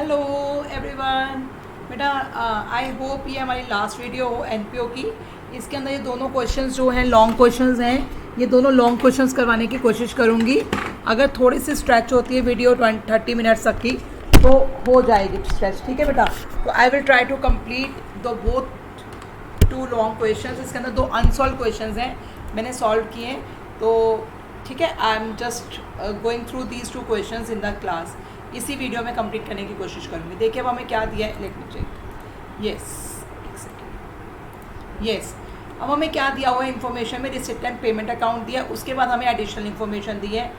Hello everyone. बेटा I hope ये हमारी लास्ट वीडियो हो एनपीओ की। इसके अंदर ये दोनों क्वेश्चंस जो हैं लॉन्ग क्वेश्चंस हैं, ये दोनों लॉन्ग क्वेश्चंस करवाने की कोशिश करूँगी। अगर थोड़ी सी स्ट्रेच होती है वीडियो 30 मिनट्स तक की तो हो जाएगी स्ट्रेच, ठीक है बेटा। तो I will try to complete the both two long questions. इसके अंदर दो अनसॉल्व क्वेश्चंस हैं, मैंने सॉल्व किए हैं, तो ठीक है। I am just going through these two questions in the class. इसी वीडियो में कंप्लीट करने की कोशिश करूँगी। देखिए अब हमें क्या दिया है, लेट मी चेक। यस अब हमें क्या दिया हुआ है इन्फॉर्मेशन में, रिसिप्ट एंड पेमेंट अकाउंट दिया, उसके बाद हमें एडिशनल इन्फॉर्मेशन दी है।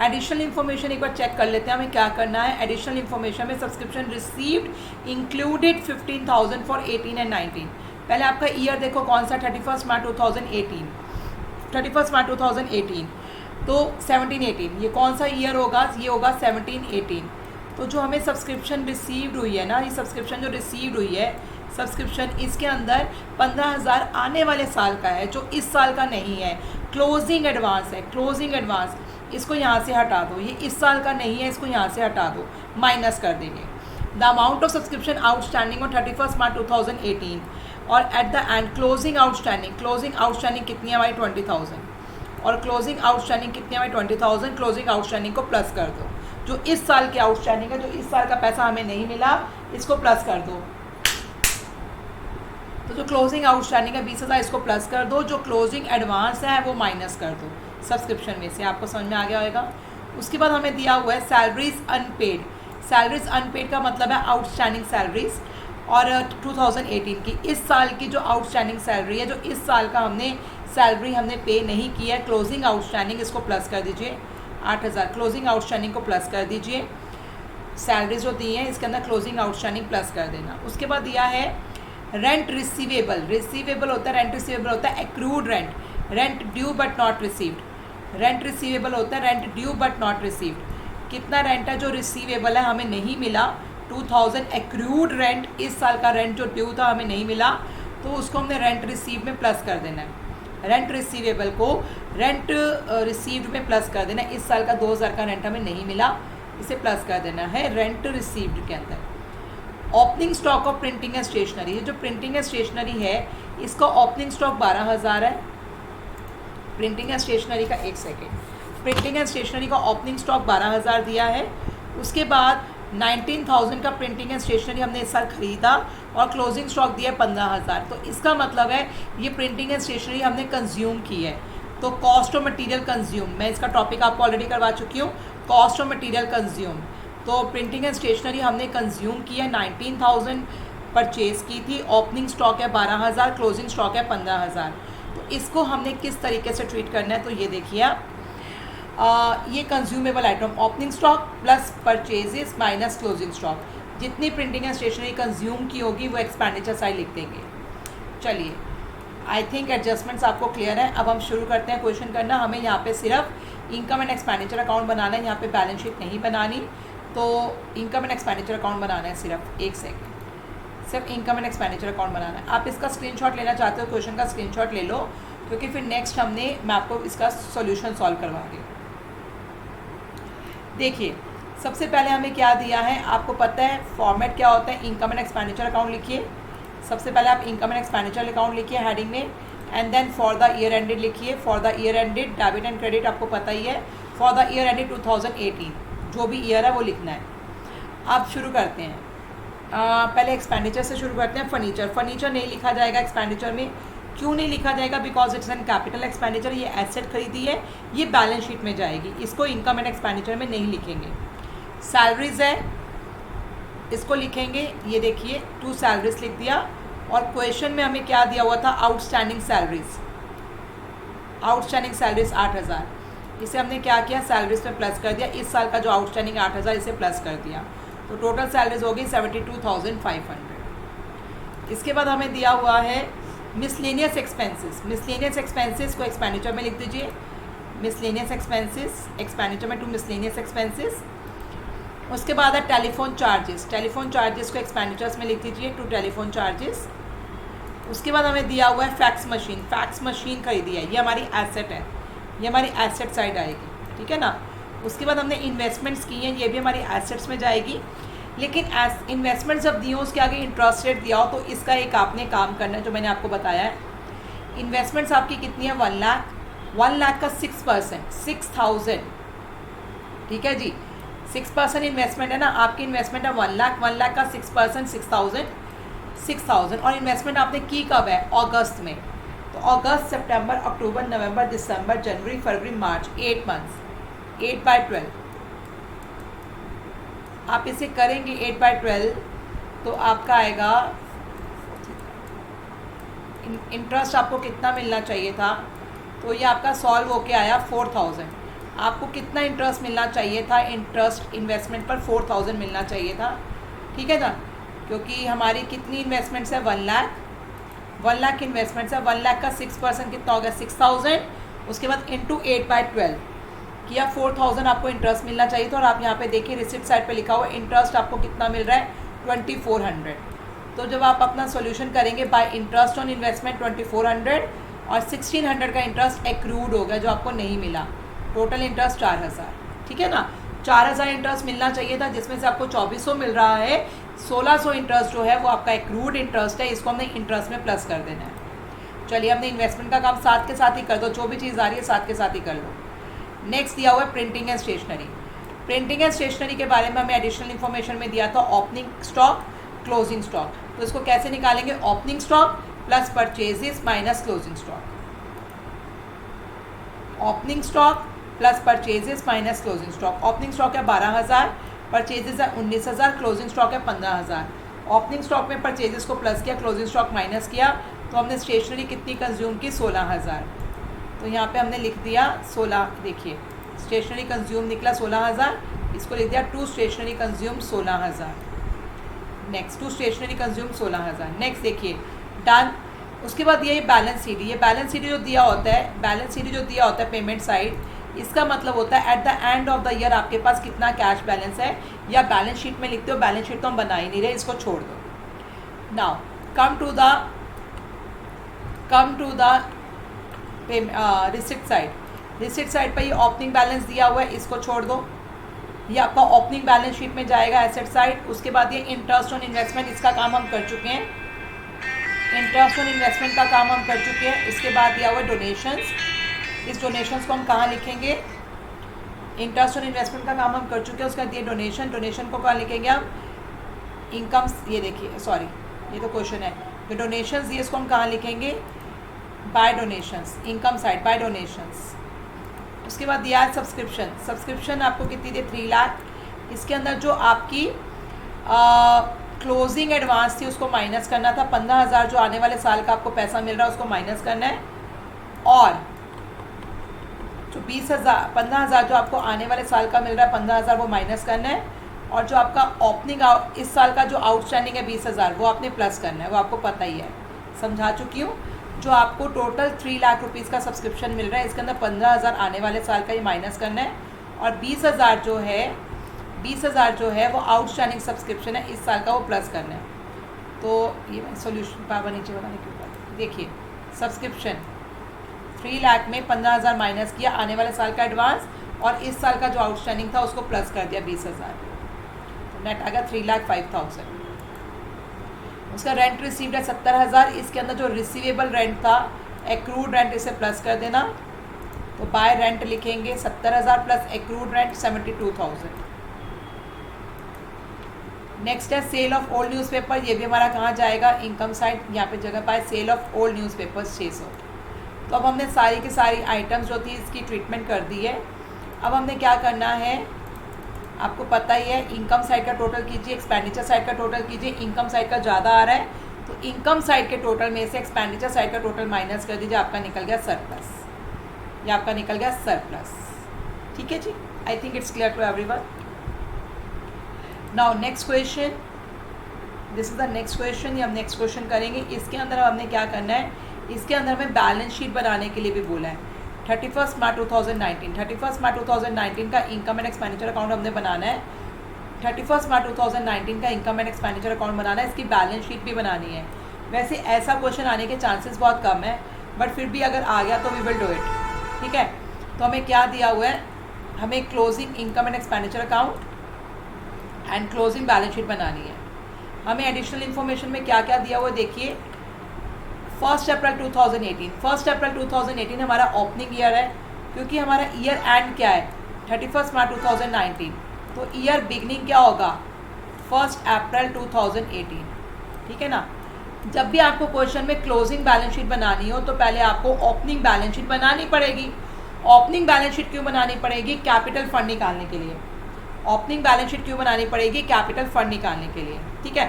एडिशनल इन्फॉर्मेशन एक बार चेक कर लेते हैं हमें क्या करना है। एडिशनल इन्फॉर्मेशन में subscription received included 15,000 for 18 and 19। पहले आपका ईयर देखो कौन सा, 31 मार्च 2018, 31 मार्च 2018। तो 17-18 ये कौन सा ईयर होगा, ये होगा 17-18। तो जो हमें सब्सक्रिप्शन रिसीव्ड हुई है ना, ये सब्सक्रिप्शन जो रिसीव्ड हुई है सब्सक्रिप्शन, इसके अंदर 15,000 आने वाले साल का है जो इस साल का नहीं है। क्लोजिंग एडवांस है, क्लोजिंग एडवांस, इसको यहाँ से हटा दो। ये इस साल का नहीं है, इसको यहाँ से हटा दो, माइनस कर देंगे। The amount of subscription outstanding on 31 मार्च 2018 और at the end closing outstanding कितनी है हमारी 20,000, और क्लोजिंग आउटस्टैंडिंग कितनी है हमारी 20,000। क्लोजिंग आउटस्टैंडिंग को प्लस कर दो, जो इस साल की आउटस्टैंडिंग है, जो इस साल का पैसा हमें नहीं मिला, इसको प्लस कर दो। तो जो क्लोजिंग आउटस्टैंडिंग है 20,000, इसको प्लस कर दो। जो क्लोजिंग एडवांस है वो माइनस कर दो सब्सक्रिप्शन में से। आपको समझ में आ गया होगा। उसके बाद हमें दिया हुआ है सैलरीज अनपेड। सैलरीज अनपेड का मतलब है आउटस्टैंडिंग सैलरीज, और 2018 की, इस साल की जो आउटस्टैंडिंग सैलरी है, जो इस साल का सैलरी हमने पे नहीं की है। क्लोजिंग आउटस्टैंडिंग इसको प्लस कर दीजिए 8,000, क्लोजिंग आउटस्टैंडिंग को प्लस कर दीजिए। सैलरी जो दी है इसके अंदर क्लोजिंग आउटस्टैंडिंग प्लस कर देना। उसके बाद दिया है रेंट रिसीवेबल। रिसीवेबल होता है, रेंट रिसीवेबल होता है accrued rent, rent due but not received. Rent receivable होता है rent due but not received. कितना रेंट है जो रिसीवेबल है, हमें नहीं मिला 2,000 एक्रूड रेंट, इस साल का रेंट जो ड्यू था हमें नहीं मिला, तो उसको हमने रेंट रिसीव में प्लस कर देना है। रेंट रिसीवेबल को रेंट रिसीव्ड में प्लस कर देना है। इस साल का 2,000 का रेंट हमें नहीं मिला, इसे प्लस कर देना है रेंट रिसीव्ड के अंदर। Opening stock of printing and stationery, ये जो प्रिंटिंग एंड स्टेशनरी है इसका ओपनिंग स्टॉक 12,000 है। प्रिंटिंग एंड स्टेशनरी का, एक सेकेंड, प्रिंटिंग एंड स्टेशनरी का ओपनिंग स्टॉक 12,000 दिया है। उसके बाद 19,000 का प्रिंटिंग एंड स्टेशनरी हमने इस साल खरीदा और क्लोजिंग स्टॉक दिया 15,000। तो इसका मतलब है ये प्रिंटिंग एंड स्टेशनरी हमने कंज्यूम की है। तो कॉस्ट ऑफ मटेरियल कंज्यूम, मैं इसका टॉपिक आपको ऑलरेडी करवा चुकी हूँ, कॉस्ट ऑफ मटेरियल कंज्यूम। तो प्रिंटिंग एंड स्टेशनरी हमने कंज्यूम की है, 19,000 परचेज़ की थी, ओपनिंग स्टॉक है 12,000, क्लोजिंग स्टॉक है 15,000। तो इसको हमने किस तरीके से ट्रीट करना है, तो ये देखिए आप, ये consumable item, opening stock plus purchases minus closing stock, जितनी प्रिंटिंग एंड स्टेशनरी कंज्यूम की होगी वो एक्सपेंडिचर साइड लिख देंगे। चलिए, आई थिंक एडजस्टमेंट्स आपको क्लियर है। अब हम शुरू करते हैं क्वेश्चन करना। हमें यहाँ पे सिर्फ इनकम एंड एक्सपेंडिचर अकाउंट बनाना है, यहाँ पे बैलेंस शीट नहीं बनानी। तो इनकम एंड एक्सपेंडिचर अकाउंट बनाना है, सिर्फ एक सेकंड, सिर्फ इनकम एंड एक्सपेंडिचर अकाउंट बनाना है। आप इसका स्क्रीनशॉट लेना चाहते हो, क्वेश्चन का स्क्रीनशॉट ले लो, क्योंकि फिर नेक्स्ट मैं आपको इसका सोल्यूशन सॉल्व करवाऊंगी। देखिए, सबसे पहले हमें क्या दिया है, आपको पता है फॉर्मेट क्या होता है। इनकम एंड एक्सपेंडिचर अकाउंट लिखिए, सबसे पहले आप इनकम एंड एक्सपेंडिचर अकाउंट लिखिए हेडिंग में, and then for the year ended लिखिए। For the year ended debit and credit आपको पता ही है। फॉर द ईयर एंडेड 2018, जो भी ईयर है वो लिखना है। आप शुरू करते हैं, पहले एक्सपेंडिचर से शुरू करते हैं। फर्नीचर नहीं लिखा जाएगा एक्सपेंडिचर में। क्यों नहीं लिखा जाएगा, because it's an capital expenditure, ये एसेट खरीदी है, ये बैलेंस शीट में जाएगी, इसको इनकम एंड एक्सपेंडिचर में नहीं लिखेंगे। सैलरीज है, इसको लिखेंगे, ये देखिए 2 सैलरीज लिख दिया। और क्वेश्चन में हमें क्या दिया हुआ था, आउटस्टैंडिंग सैलरीज, आउटस्टैंडिंग सैलरीज 8,000, इसे हमने क्या किया, सैलरीज में प्लस कर दिया। इस साल का जो आउटस्टैंडिंग 8,000, इसे प्लस कर दिया, तो टोटल सैलरीज हो गई 72,500। इसके बाद हमें दिया हुआ है मिसलेनियस एक्सपेंसेस। मिसलेनियस एक्सपेंसेस को एक्सपेंडिचर में लिख दीजिए, मिसलेनियस एक्सपेंसेस, एक्सपेंडिचर में टू मिसलेनियस एक्सपेंसेस। उसके बाद है टेलीफोन चार्जेस, टेलीफोन चार्जेस को एक्सपेंडिचर्स में लिख दीजिए, टू टेलीफोन चार्जेस। उसके बाद हमें दिया हुआ है फैक्स मशीन, फैक्स मशीन खरीदी है, ये हमारी एसेट है, ये हमारी एसेट साइड आएगी, ठीक है ना। उसके बाद हमने इन्वेस्टमेंट्स की हैं, ये भी हमारी एसेट्स में जाएगी। लेकिन एस इन्वेस्टमेंट जब दी हो उसके आगे इंटरेस्ट रेट दिया हो तो इसका एक आपने काम करना है जो मैंने आपको बताया है। इन्वेस्टमेंट्स आपकी कितनी है 1 लाख का 6%, 6,000, ठीक है जी। 6% इन्वेस्टमेंट है ना, आपकी इन्वेस्टमेंट है 1 लाख का 6% 6,000 और इन्वेस्टमेंट आपने की कब है अगस्त में। तो अगस्त, सितंबर, अक्टूबर, नवंबर, दिसंबर, जनवरी, फरवरी, मार्च, 8 मंथ्स, 8/12 आप इसे करेंगे 8/12 तो आपका आएगा इंटरेस्ट आपको कितना मिलना चाहिए था, तो ये आपका सॉल्व होके आया 4,000। आपको कितना इंटरेस्ट मिलना चाहिए था, इंटरेस्ट इन्वेस्टमेंट पर 4,000 मिलना चाहिए था, ठीक है ना, क्योंकि हमारी कितनी इन्वेस्टमेंट्स है 1 लाख इन्वेस्टमेंट्स है। 1 लाख का 6% कितना हो गया 6,000, उसके बाद इंटू 8/12 किया 4,000 आपको इंटरेस्ट मिलना चाहिए था। और आप यहाँ पे देखिए रिसिप्ट साइड पे लिखा हुआ इंटरेस्ट आपको कितना मिल रहा है 2,400। तो जब आप अपना सॉल्यूशन करेंगे बाय इंटरेस्ट ऑन इन्वेस्टमेंट 2,400 और 1,600 का इंटरेस्ट एक्रूड हो गया जो आपको नहीं मिला, टोटल इंटरेस्ट 4,000, ठीक है ना। 4,000 इंटरेस्ट मिलना चाहिए था जिसमें से आपको 2,400 मिल रहा है। 1,600 इंटरेस्ट जो है वो आपका एक्रूड इंटरेस्ट है, इसको हमने इंटरेस्ट में प्लस कर देना है। चलिए हमने इन्वेस्टमेंट का काम साथ के साथ ही कर दो, जो भी चीज़ आ रही है साथ के साथ ही कर लो। नेक्स्ट दिया हुआ है printing and stationery. Printing and stationery के बारे में हमें एडिशनल इन्फॉर्मेशन में दिया था ओपनिंग स्टॉक, क्लोजिंग स्टॉक। तो इसको कैसे निकालेंगे, opening stock plus purchases minus closing stock. Opening stock plus purchases minus closing stock. Opening stock है 12,000, परचेजेस है 19,000, क्लोजिंग स्टॉक है 15,000। ओपनिंग स्टॉक में परचेजेस को प्लस किया, क्लोजिंग स्टॉक माइनस किया, तो हमने स्टेशनरी कितनी कंज्यूम की 16,000। तो यहाँ पे हमने लिख दिया 16, देखिए स्टेशनरी कंज्यूम निकला 16,000, इसको लिख दिया to stationery consume 16,000। Next to stationery consume 16,000। Next देखिए डन। उसके बाद ये बैलेंस शीट, ये बैलेंस शीट जो दिया होता है, बैलेंस शीट जो दिया होता है पेमेंट साइड, इसका मतलब होता है at the end of the year आपके पास कितना कैश बैलेंस है, या बैलेंस शीट में लिखते हो। बैलेंस शीट तो हम बना ही नहीं रहे, इसको छोड़ दो। Now come to the receipt side. Receipt side पर ये ओपनिंग बैलेंस दिया हुआ है, इसको छोड़ दो, ये आपका ओपनिंग बैलेंस शीट में जाएगा एसेट साइड। उसके बाद ये इंटरेस्ट ऑन इन्वेस्टमेंट, इसका काम हम कर चुके हैं, इंटरेस्ट ऑन इन्वेस्टमेंट का काम हम कर चुके हैं। इसके बाद दिया हुआ है डोनेशंस, इस डोनेशंस को हम कहाँ लिखेंगे, इंटरेस्ट ऑन इन्वेस्टमेंट का काम हम कर चुके हैं। उसका दिए डोनेशन, डोनेशन को कहाँ लिखेंगे हम, इनकम्स, ये देखिए सॉरी ये तो क्वेश्चन है, ये डोनेशंस दिए इसको हम कहाँ लिखेंगे, by donations, income side by donations. उसके बाद दिया है सब्सक्रिप्शन। सब्सक्रिप्शन आपको कितनी दी 3 लाख। इसके अंदर जो आपकी क्लोजिंग एडवांस थी उसको माइनस करना था, 15,000 जो आने वाले साल का आपको पैसा मिल रहा है उसको माइनस करना है, और जो 15,000 जो आपको आने वाले साल का मिल रहा है 15,000 वो माइनस करना है, और जो आपका ओपनिंग इस साल का जो आउटस्टैंडिंग है 20,000 वो आपने प्लस करना है, वो आपको पता ही है, समझा चुकी हूँ। जो आपको टोटल 3 लाख रुपीज़ का सब्सक्रिप्शन मिल रहा है, इसके अंदर 15,000 आने वाले साल का ही माइनस करना है, और 20,000 जो है वो आउटस्टैंडिंग सब्सक्रिप्शन है इस साल का, वो प्लस करना है। तो ये सोल्यूशन पावर नीचे बनाने के ऊपर देखिए, सब्सक्रिप्शन 3 लाख में 15,000 माइनस किया आने वाले साल का एडवांस, और इस साल का जो आउटस्टैंडिंग था उसको प्लस कर दिया 20,000, तो नेट आ गया 3,05,000। उसका रेंट रिसीव्ड है 70,000, इसके अंदर जो रिसीवेबल रेंट था एक्रूड रेंट इसे प्लस कर देना, तो बाय रेंट लिखेंगे 70,000 प्लस एक्रूड रेंट 72,000। नेक्स्ट है सेल ऑफ ओल्ड न्यूज़पेपर, ये भी हमारा कहाँ जाएगा, इनकम साइड, यहाँ पे जगह पाए सेल ऑफ ओल्ड न्यूज़पेपर्स 600। तो अब हमने सारी की सारी आइटम्स जो थी इसकी ट्रीटमेंट कर दी है। अब हमने क्या करना है, आपको पता ही है, इनकम साइड का टोटल कीजिए, एक्सपेंडिचर साइड का टोटल कीजिए। इनकम साइड का ज़्यादा आ रहा है तो इनकम साइड के टोटल में से एक्सपेंडिचर साइड का टोटल माइनस कर दीजिए, आपका निकल गया सरप्लस, या आपका निकल गया सरप्लस। ठीक है जी, I think it's clear to everyone. Now next question, this is the next question, ये हम नेक्स्ट क्वेश्चन करेंगे। इसके अंदर हमने क्या करना है, इसके अंदर हमें बैलेंस शीट बनाने के लिए भी बोला है। 31 मार्च 2019 का इनकम एंड एक्सपेंडिचर अकाउंट हमने बनाना है। 31 मार्च 2019 का इनकम एंड एक्सपेंडिचर अकाउंट बनाना है, इसकी बैलेंस शीट भी बनानी है। वैसे ऐसा क्वेश्चन आने के चांसेस बहुत कम है, बट फिर भी अगर आ गया तो वी विल डू इट। ठीक है, तो हमें क्या दिया हुआ है, हमें closing income and expenditure account and closing balance sheet बनानी है। हमें एडिशनल इन्फॉर्मेशन में क्या क्या दिया हुआ देखिए। 1 अप्रैल 2018, 1 अप्रैल 2018 हमारा ओपनिंग ईयर है, क्योंकि हमारा ईयर एंड क्या है 31 मार्च 2019, तो ईयर बिगनिंग क्या होगा 1 अप्रैल 2018, ठीक है ना। जब भी आपको क्वेश्चन में क्लोजिंग बैलेंस शीट बनानी हो तो पहले आपको ओपनिंग बैलेंस शीट बनानी पड़ेगी। ओपनिंग बैलेंस शीट क्यों बनानी पड़ेगी? कैपिटल फंड निकालने के लिए। ओपनिंग बैलेंस शीट क्यों बनानी पड़ेगी? कैपिटल फंड निकालने के लिए, ठीक है।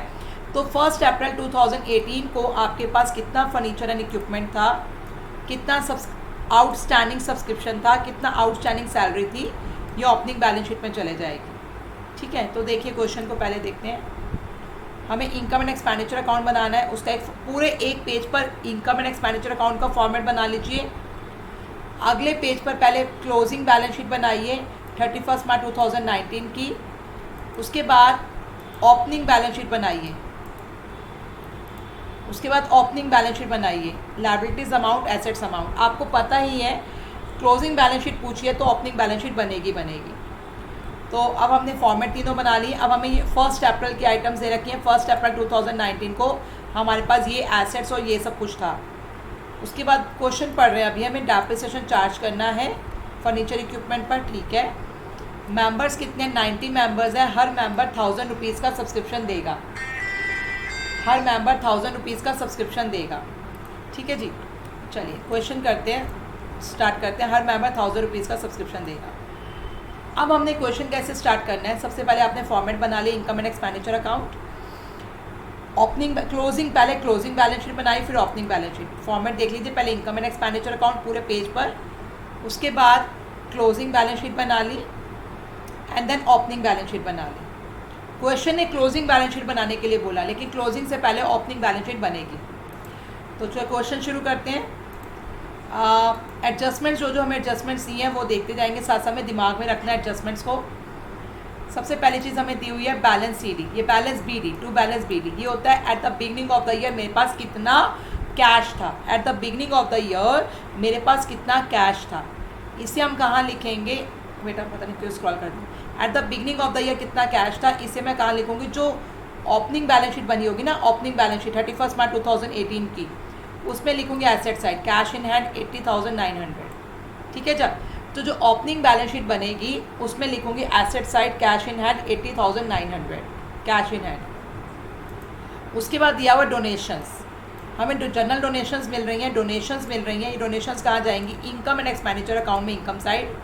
तो 1 अप्रैल 2018 को आपके पास कितना फर्नीचर एंड इक्विपमेंट था, कितना आउटस्टैंडिंग सब्सक्रिप्शन था, कितना आउटस्टैंडिंग सैलरी थी, ये ओपनिंग बैलेंस शीट में चले जाएगी, ठीक है। तो देखिए क्वेश्चन को पहले देखते हैं। हमें इनकम एंड एक्सपेंडिचर अकाउंट बनाना है, उसका पूरे एक पेज पर इनकम एंड एक्सपेंडिचर अकाउंट का फॉर्मेट बना लीजिए। अगले पेज पर पहले क्लोजिंग बैलेंस शीट बनाइए 31 मार्च 2019 की, उसके बाद ओपनिंग बैलेंस शीट बनाइए, उसके बाद ओपनिंग बैलेंस शीट बनाइए, लायबिलिटीज अमाउंट, एसेट्स अमाउंट। आपको पता ही है क्लोजिंग बैलेंस शीट पूछिए तो ओपनिंग बैलेंस शीट बनेगी। तो अब हमने फॉर्मेट तीनों बना लिए। अब हमें ये 1 अप्रैल की आइटम्स दे रखी हैं। 1 अप्रैल 2019 को हमारे पास ये एसेट्स और ये सब कुछ था। उसके बाद क्वेश्चन पढ़ रहे हैं अभी, हमें डेप्रिसिएशन चार्ज करना है फर्नीचर इक्विपमेंट पर, ठीक है। मेंबर्स कितने? 90 मेंबर्स हैं। हर मेंबर 1000 रुपीज़ का सब्सक्रिप्शन देगा, हर मेंबर 1000 रुपीज़ का सब्सक्रिप्शन देगा, ठीक है जी। चलिए क्वेश्चन करते हैं, स्टार्ट करते हैं। हर मेंबर 1000 रुपीज़ का सब्सक्रिप्शन देगा। अब हमने क्वेश्चन कैसे स्टार्ट करना है? सबसे पहले आपने फॉर्मेट बना लिया income and expenditure account. Opening closing, पहले क्लोजिंग बैलेंस शीट बनाई, फिर ओपनिंग बैलेंस शीट। फॉर्मेट देख लीजिए, पहले इनकम एंड एक्सपेंडिचर अकाउंट पूरे पेज पर, उसके बाद क्लोजिंग बैलेंस शीट बना ली and then opening balance sheet बना ली। क्वेश्चन ने क्लोजिंग बैलेंस शीट बनाने के लिए बोला, लेकिन क्लोजिंग से पहले ओपनिंग बैलेंस शीट बनेगी। तो जो क्वेश्चन शुरू करते हैं। एडजस्टमेंट्स, जो हमें एडजस्टमेंट्स दिए हैं वो देखते जाएंगे, साथ साथ में दिमाग में रखना है एडजस्टमेंट्स को। सबसे पहली चीज़ हमें दी हुई है बैलेंस CD, ये balance BD, to balance BD। ये होता है at the beginning of the year मेरे पास कितना कैश था। At the beginning of the year मेरे पास कितना कैश था, इसे हम कहाँ लिखेंगे? बेटा पता नहीं क्यों स्क्रॉल कर दूँ। Eight the beginning of the year कितना कैश था, इसे मैं कहाँ लिखूँगी? जो ओपनिंग बैलेंस शीट बनी होगी ना, ओपनिंग बैलेंस शीट 31 मार्च 2018 की, उसमें लिखूँगी asset side cash in hand 80,900, ठीक है। जब तो जो ओपनिंग बैलेंस शीट बनेगी उसमें लिखूँगी asset side cash in hand 80,900 cash in hand. उसके बाद दिया हुआ डोनेशंस, हमें जनरल डोनेशंस मिल रही हैं, डोनेशंस मिल रही हैं। ये डोनेशंस कहाँ जाएंगी? इनकम एंड एक्सपेंडिचर अकाउंट में, इनकम साइड।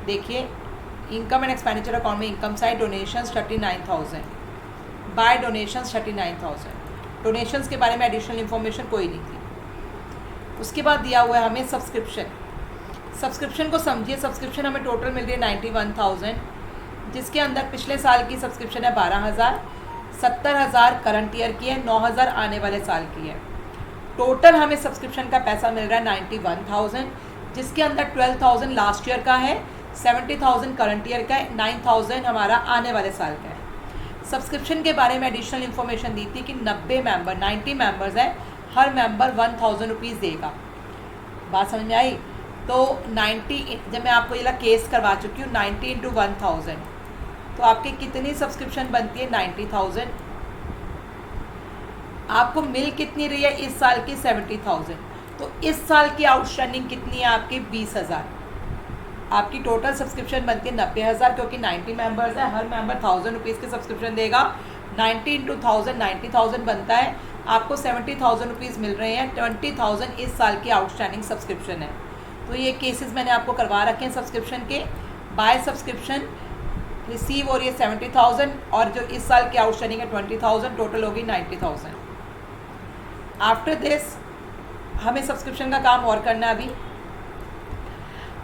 देखिए इनकम एंड एक्सपेंडिचर अकाउंट में income side donations 39,000, by donations 39,000। Donations के बारे में एडिशनल इन्फॉर्मेशन कोई नहीं थी। उसके बाद दिया हुआ है हमें सब्सक्रिप्शन। सब्सक्रिप्शन को समझिए, सब्सक्रिप्शन हमें टोटल मिल रही है 91,000, जिसके अंदर पिछले साल की सब्सक्रिप्शन है 12,000, 70,000 करंट ईयर की है, 9,000 आने वाले साल की है। टोटल हमें सब्सक्रिप्शन का पैसा मिल रहा है 91,000, जिसके अंदर 12,000 लास्ट ईयर का है, 70,000 करंट ईयर का है, 9,000 हमारा आने वाले साल का है। सब्सक्रिप्शन के बारे में एडिशनल इन्फॉर्मेशन दी थी कि 90 मेंबर्स हैं, हर मेंबर 1,000 रुपीज़ देगा। बात समझ में आई? तो 90, जब मैं आपको ये केस करवा चुकी हूँ, 90 × 1,000, तो आपकी कितनी सब्सक्रिप्शन बनती है? 90,000। आपको मिल कितनी रही है इस साल की? 70,000। तो इस साल की आउटस्टैंडिंग कितनी है आपकी? 20,000। आपकी टोटल सब्सक्रिप्शन बनती है 90,000, क्योंकि 90 मेंबर्स हैं, हर मेंबर 1,000 रुपीज़ की सब्सक्रिप्शन देगा। 90 × 1,000 90,000 बनता है। आपको 70,000 रुपीज़ मिल रहे हैं, 20,000 इस साल की आउटस्टैंडिंग सब्सक्रिप्शन है। तो ये केसेस मैंने आपको करवा रखे हैं सब्सक्रिप्शन के। बाय सब्सक्रिप्शन रिसीव हो रही है 70,000, और जो इस साल की आउटस्टैंडिंग है 20,000, टोटल होगी 90,000। आफ्टर दिस हमें सब्सक्रिप्शन का काम और करना है। अभी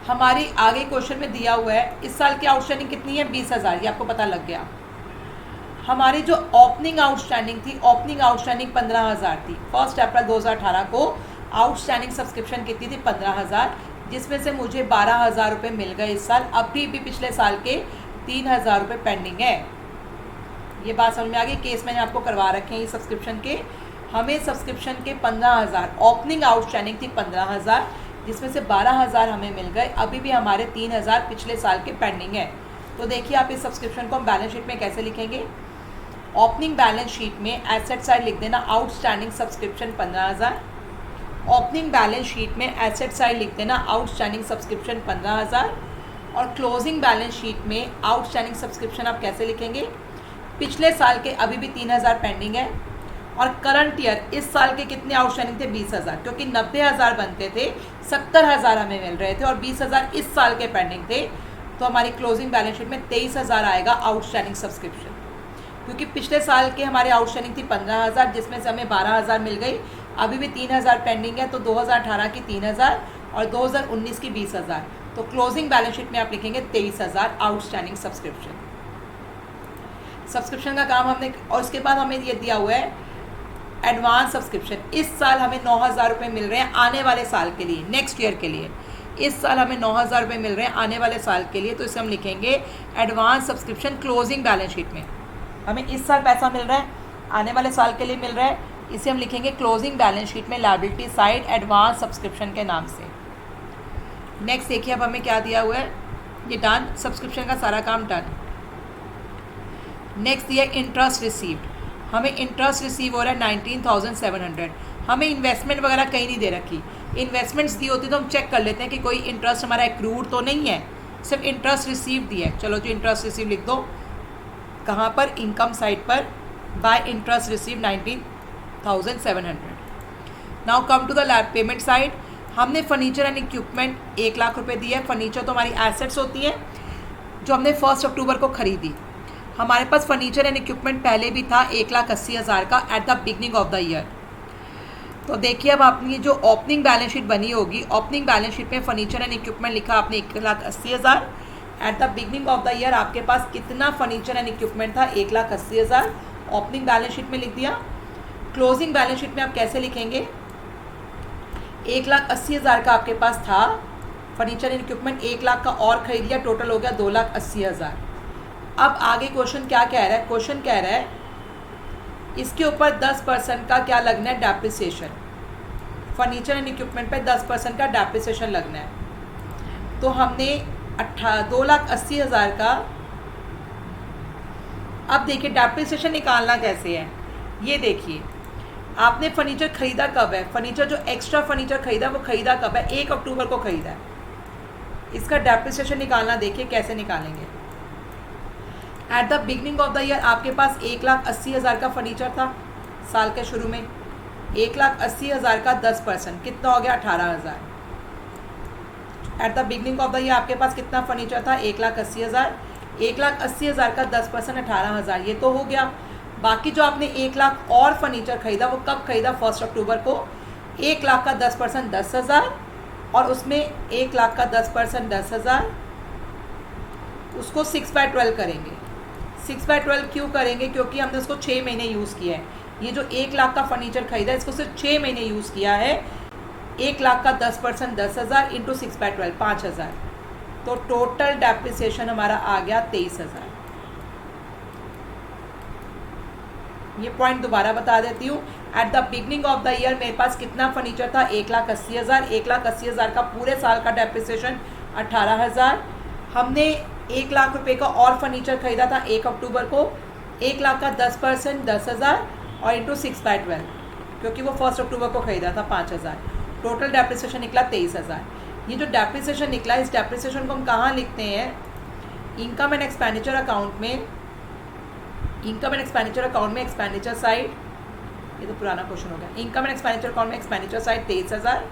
हमारी आगे क्वेश्चन में दिया हुआ है इस साल की आउटस्टैंडिंग कितनी है? 20,000, ये आपको पता लग गया। हमारी जो ओपनिंग आउटस्टैंडिंग थी, ओपनिंग आउटस्टैंडिंग 15,000 थी। 1 अप्रैल 2018 को आउटस्टैंडिंग सब्सक्रिप्शन कितनी थी? 15,000, जिसमें से मुझे 12,000 रुपये मिल गए इस साल। अभी भी पिछले साल के 3,000 रुपये पेंडिंग है। ये बात समझ में आ गई? केस मैंने आपको करवा रखे हैं ये सब्सक्रिप्शन के। हमें सब्सक्रिप्शन के 15,000, ओपनिंग आउटस्टैंडिंग थी 15,000, जिसमें से 12,000 हमें मिल गए। अभी भी हमारे 3,000 पिछले साल के पेंडिंग है। तो देखिए आप इस सब्सक्रिप्शन को हम बैलेंस शीट में कैसे लिखेंगे। ओपनिंग बैलेंस शीट में एसेट साइड लिख देना outstanding subscription 15,000। Opening balance sheet में एसेट साइड लिख देना आउटस्टैंडिंग सब्सक्रिप्शन 15,000। और क्लोजिंग बैलेंस शीट में आउटस्टैंडिंग सब्सक्रिप्शन आप कैसे लिखेंगे, पिछले साल के अभी भी 3,000 पेंडिंग है और करंट ईयर इस साल के कितने आउटस्टैंडिंग थे 20,000, क्योंकि 90,000 बनते थे, 70,000 हमें मिल रहे थे और 20,000 इस साल के पेंडिंग थे। तो हमारी क्लोजिंग बैलेंस शीट में 23,000 आएगा आउटस्टैंडिंग सब्सक्रिप्शन, क्योंकि पिछले साल के हमारे आउटस्टैंडिंग थी 15,000 जिसमें से हमें 12,000 मिल गई, अभी भी 3,000 पेंडिंग है। तो 2018 की 3,000 और 2019 की 20,000। तो क्लोजिंग बैलेंस शीट में आप लिखेंगे 23,000 आउटस्टैंडिंग सब्सक्रिप्शन। सब्सक्रिप्शन का काम हमने, और उसके बाद हमें ये दिया हुआ है एडवांस सब्सक्रिप्शन। इस साल हमें 9,000 रुपये मिल रहे हैं आने वाले साल के लिए, नेक्स्ट ईयर के लिए। इस साल हमें 9,000 रुपये मिल रहे हैं आने वाले साल के लिए, तो इसे हम लिखेंगे advance subscription closing balance sheet में। हमें इस साल पैसा मिल रहा है, आने वाले साल के लिए मिल रहा है, इसे हम लिखेंगे क्लोजिंग बैलेंस शीट में लायबिलिटी साइड एडवांस सब्सक्रिप्शन के नाम से। नेक्स्ट देखिए अब हमें क्या दिया हुआ है, ये डन, सब्सक्रिप्शन का सारा काम डन। नेक्स्ट दिया इंटरेस्ट रिसीव्ड, हमें इंटरेस्ट रिसीव हो रहा है 19,700। हमें इन्वेस्टमेंट वगैरह कहीं नहीं दे रखी, इन्वेस्टमेंट्स दी होती तो हम चेक कर लेते हैं कि कोई इंटरेस्ट हमारा एक्रूड तो नहीं है, सिर्फ इंटरेस्ट रिसीव दिया है। चलो जो इंटरेस्ट रिसीव लिख दो, कहाँ पर, इनकम साइड पर, by interest receive 19,700। Now come to the payment side. हमने फर्नीचर एंड इक्विपमेंट 1 लाख रुपए दिए है। फर्नीचर तो हमारी एसेट्स होती हैं जो हमने 1 अक्टूबर को खरीदी। हमारे पास फर्नीचर एंड इक्विपमेंट पहले भी था 1,80,000 का eight the beginning of the year. तो देखिए अब आपकी जो ओपनिंग बैलेंस शीट बनी होगी, ओपनिंग बैलेंस शीट में फर्नीचर एंड इक्विपमेंट लिखा आपने 1,80,000। Eight the beginning of the year आपके पास कितना फर्नीचर एंड इक्विपमेंट था, 1,80,000, ओपनिंग बैलेंस शीट में लिख दिया। क्लोजिंग बैलेंस शीट में आप कैसे लिखेंगे, 1,80,000 का आपके पास था फर्नीचर एंड इक्विपमेंट, 1 लाख का और खरीद लिया, टोटल हो गया 2,80,000। अब आगे क्वेश्चन क्या कह रहा है, क्वेश्चन कह रहा है इसके ऊपर 10% का क्या लगना है, डेप्रिसिएशन। फर्नीचर एंड इक्विपमेंट पे 10% का डेप्रिसिएशन लगना है। तो हमने 2,80,000 का, अब देखिए डेप्रिसिएशन निकालना कैसे है, ये देखिए आपने फर्नीचर खरीदा कब है, फर्नीचर जो एक्स्ट्रा फर्नीचर खरीदा वो खरीदा कब है, 1 अक्टूबर को खरीदा है। इसका डेप्रिसिएशन निकालना देखिए कैसे निकालेंगे। Eight the beginning of the year आपके पास 1,80,000 का फर्नीचर था साल के शुरू में, 1,80,000 का 10% कितना हो गया, 18,000। Eight the beginning of the year आपके पास कितना फर्नीचर था, 1,80,000, 1,80,000 का 10% 18,000, ये तो हो गया। बाकी जो आपने 1 लाख और फर्नीचर खरीदा वो कब खरीदा, 1 अक्टूबर को। 1 लाख का 10% 10,000 और उसमें 1 लाख का 10% 10,000, उसको 6/12 करेंगे। 6/12 क्यों करेंगे, क्योंकि हमने उसको 6 महीने यूज़ किया है। ये जो 1 लाख का फर्नीचर खरीदा इसको सिर्फ 6 महीने यूज़ किया है। 1 लाख का 10% 10,000 इंटू 6/12 5,000, तो टोटल डेप्रिसिएशन हमारा आ गया 23,000। ये पॉइंट दोबारा बता देती हूँ। Eight the beginning of the year मेरे पास कितना फर्नीचर था, 1,80,000, 1,80,000 का पूरे साल का डेप्रिसिएशन 18,000। हमने 1 लाख रुपए का और फर्नीचर खरीदा था 1 अक्टूबर को, 1 लाख का 10% 10,000 और इंटू 6/12, क्योंकि वो 1 अक्टूबर को खरीदा था 5,000। टोटल डेप्रिसिएशन निकला 23,000। ये जो डेप्रिसिएशन निकला, इस डेप्रिसिएशन को हम कहाँ लिखते हैं, इनकम एंड एक्सपेंडिचर अकाउंट में। इनकम एंड एक्सपेंडिचर अकाउंट में एक्सपेंडिचर साइड, ये तो पुराना क्वेश्चन हो गया, इनकम एंड एक्सपेंडिचर अकाउंट में एक्सपेंडिचर साइड 23,000,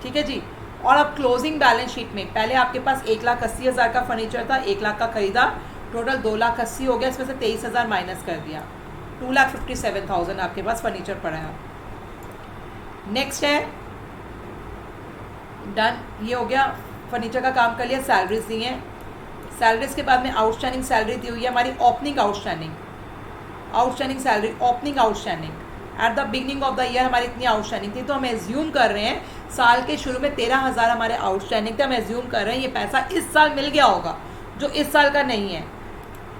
ठीक है जी। और अब क्लोजिंग बैलेंस शीट में पहले आपके पास 1,80,000 का फर्नीचर था, 1 लाख का खरीदा, टोटल 2,80,000 हो गया, इसमें से 23,000 माइनस कर दिया, 2,57,000 आपके पास फर्नीचर पड़ा है। नेक्स्ट है डन, ये हो गया, फर्नीचर का काम कर लिया। सैलरीज दी हैं, सैलरीज के बाद में आउटस्टैंडिंग सैलरी दी हुई है हमारी, opening outstanding salary, opening outstanding. Eight the beginning of the year हमारी इतनी आउटस्टैंडिंग थी, तो हम एज्यूम कर रहे हैं साल के शुरू में 13,000 हमारे आउटस्टैंडिंग थे, हम एज्यूम कर रहे हैं ये पैसा इस साल मिल गया होगा जो इस साल का नहीं है।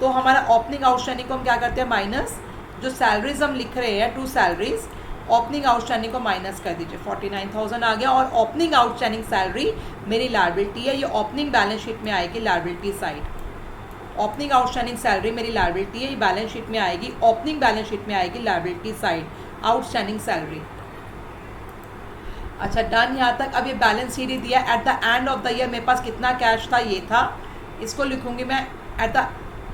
तो हमारा ओपनिंग आउटस्टैंडिंग को हम क्या करते हैं, माइनस, जो सैलरीज हम लिख रहे हैं 2 सैलरीज, ओपनिंग आउटस्टैंडिंग को माइनस कर दीजिए, 49,000 आ गया। और ओपनिंग आउटस्टैंडिंग सैलरी मेरी लायबिलिटी है, ये ओपनिंग बैलेंस शीट में आएगी liability side. Opening outstanding salary मेरी लायबिलिटी है, ये बैलेंस शीट में आएगी, ओपनिंग बैलेंस शीट में आएगी लायबिलिटी साइड आउटस्टैंडिंग सैलरी। अच्छा डन यहाँ तक। अब ये बैलेंस शीट ही दिया, at the end of the year मेरे पास कितना कैश था, ये था, इसको लिखूंगी मैं at the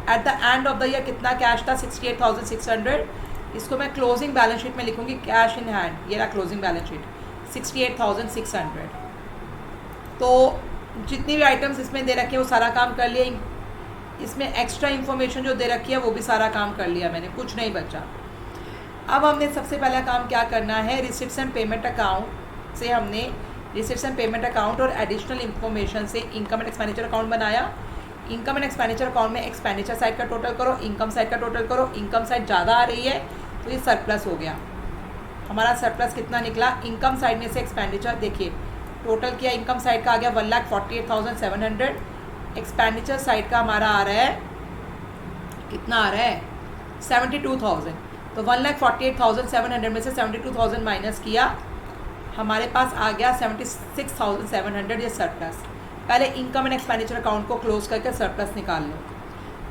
end of the year कितना कैश था 68,600, इसको मैं क्लोजिंग बैलेंस शीट में लिखूंगी कैश इन हैंड, ये रहा क्लोजिंग बैलेंस शीट 68,600। तो जितनी भी आइटम्स इसमें दे रखे हैं वो सारा काम कर लिया, इसमें एक्स्ट्रा इन्फॉर्मेशन जो दे रखी है वो भी सारा काम कर लिया मैंने, कुछ नहीं बचा। अब हमने सबसे पहला काम क्या करना है, रिसिप्ट्स एंड पेमेंट अकाउंट से हमने रिसिप्ट्स एंड पेमेंट अकाउंट और एडिशनल इन्फॉर्मेशन से इनकम एंड एक्सपेंडिचर अकाउंट बनाया। इनकम एंड एक्सपेंडिचर अकाउंट में एक्सपेंडिचर साइड का टोटल करो, इनकम साइड का टोटल करो, इनकम साइड ज़्यादा आ रही है तो ये सरप्लस हो गया। हमारा सरप्लस कितना निकला, इनकम साइड में से एक्सपेंडिचर देखिए टोटल किया, इनकम साइड का आ गया 1,48,700, एक्सपेंडिचर साइड का हमारा आ रहा है कितना आ रहा है 72,000। तो 1,48,700 में से 72,000 माइनस किया, हमारे पास आ गया 76,700 ये सरप्लस। पहले इनकम एंड एक्सपेंडिचर अकाउंट को क्लोज करके सरप्लस निकाल लो।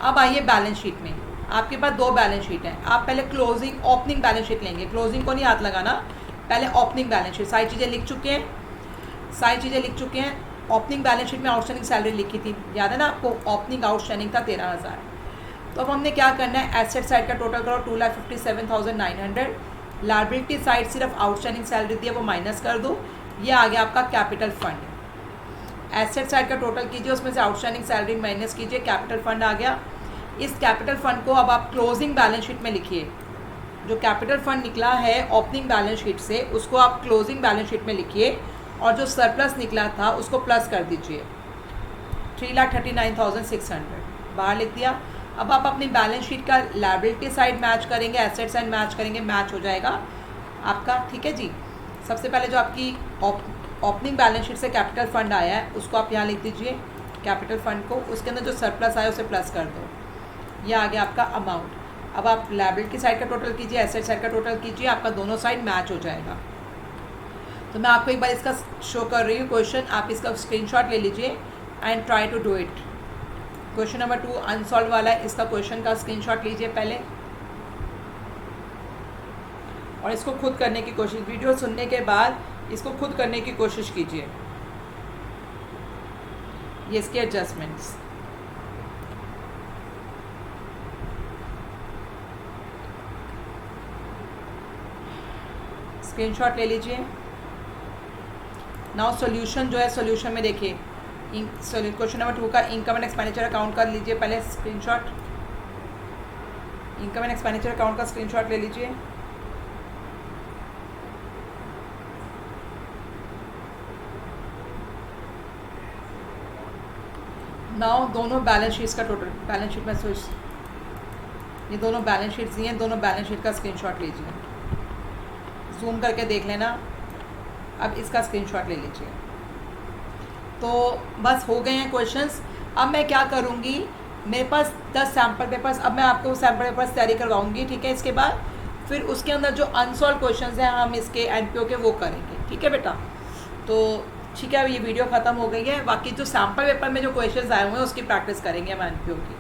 अब आइए बैलेंस शीट में, आपके पास दो बैलेंस शीट हैं, आप पहले क्लोजिंग ओपनिंग बैलेंस शीट लेंगे, क्लोजिंग को नहीं हाथ लगाना, पहले ओपनिंग बैलेंस शीट, सारी चीज़ें लिख चुके हैं, ओपनिंग बैलेंस शीट में आउटस्टैंडिंग सैलरी लिखी थी, याद है ना आपको, ओपनिंग आउटस्टैंडिंग था 13,000। तो अब हमने क्या करना है, एसेट साइड का टोटल करो 2,57,900, लायबिलिटी साइड सिर्फ आउटस्टैंडिंग सैलरी दी है वो माइनस कर दो, ये आ गया आपका कैपिटल फंड। एसेट साइड का टोटल कीजिए, उसमें से आउटस्टैंडिंग सैलरी माइनस कीजिए, कैपिटल फंड आ गया। इस कैपिटल फंड को अब आप क्लोजिंग बैलेंस शीट में लिखिए, जो कैपिटल फंड निकला है ओपनिंग बैलेंस शीट से उसको आप क्लोजिंग बैलेंस शीट में लिखिए, और जो सरप्लस निकला था उसको प्लस कर दीजिए 3,39,600 बाहर लिख दिया। अब आप अपनी बैलेंस शीट का लायबिलिटी साइड मैच करेंगे, एसेट साइड मैच करेंगे, मैच हो जाएगा आपका, ठीक है जी। सबसे पहले जो आपकी ओपनिंग बैलेंस शीट से कैपिटल फंड आया है उसको आप यहाँ लिख दीजिए, कैपिटल फंड को, उसके अंदर जो सरप्लस आया उसे प्लस कर दो, ये आ गया आपका अमाउंट। अब आप लायबिलिटी साइड का टोटल कीजिए, एसेट साइड का टोटल कीजिए, आपका दोनों साइड मैच हो जाएगा। तो मैं आपको एक बार इसका शो कर रही हूँ क्वेश्चन, आप इसका स्क्रीनशॉट ले लीजिए and try to do it. Question number 2 unsolved वाला है, इसका क्वेश्चन का स्क्रीनशॉट लीजिए पहले और इसको खुद करने की कोशिश, वीडियो सुनने के बाद इसको खुद करने की कोशिश कीजिए। ये इसके एडजस्टमेंट्स, स्क्रीनशॉट ले लीजिए। नाउ सॉल्यूशन जो है, सॉल्यूशन में देखिए क्वेश्चन नंबर 2 का इनकम एंड एक्सपेंडिचर अकाउंट का लीजिए पहले screenshot, income and expenditure account का स्क्रीनशॉट ले लीजिए। नाउ दोनों बैलेंस शीट्स का टोटल, बैलेंस शीट में ये दोनों बैलेंस शीट्स दिए हैं, दोनों बैलेंस शीट का स्क्रीनशॉट लीजिए, जूम करके देख लेना। अब इसका स्क्रीनशॉट ले लीजिए। तो बस हो गए हैं क्वेश्चंस। अब मैं क्या करूँगी, मेरे पास 10 सैम्पल पेपर्स, अब मैं आपको सैम्पल पेपर्स तैयारी करवाऊँगी, ठीक है। इसके बाद फिर उसके अंदर जो अनसॉल्व क्वेश्चंस हैं हम इसके एनपीओ के वो करेंगे, ठीक है बेटा। तो ठीक है, अब ये वीडियो ख़त्म हो गई है, बाकी जो सैम्पल पेपर में जो क्वेश्चंस आए हुए हैं उसकी प्रैक्टिस करेंगे हम एनपीओ की।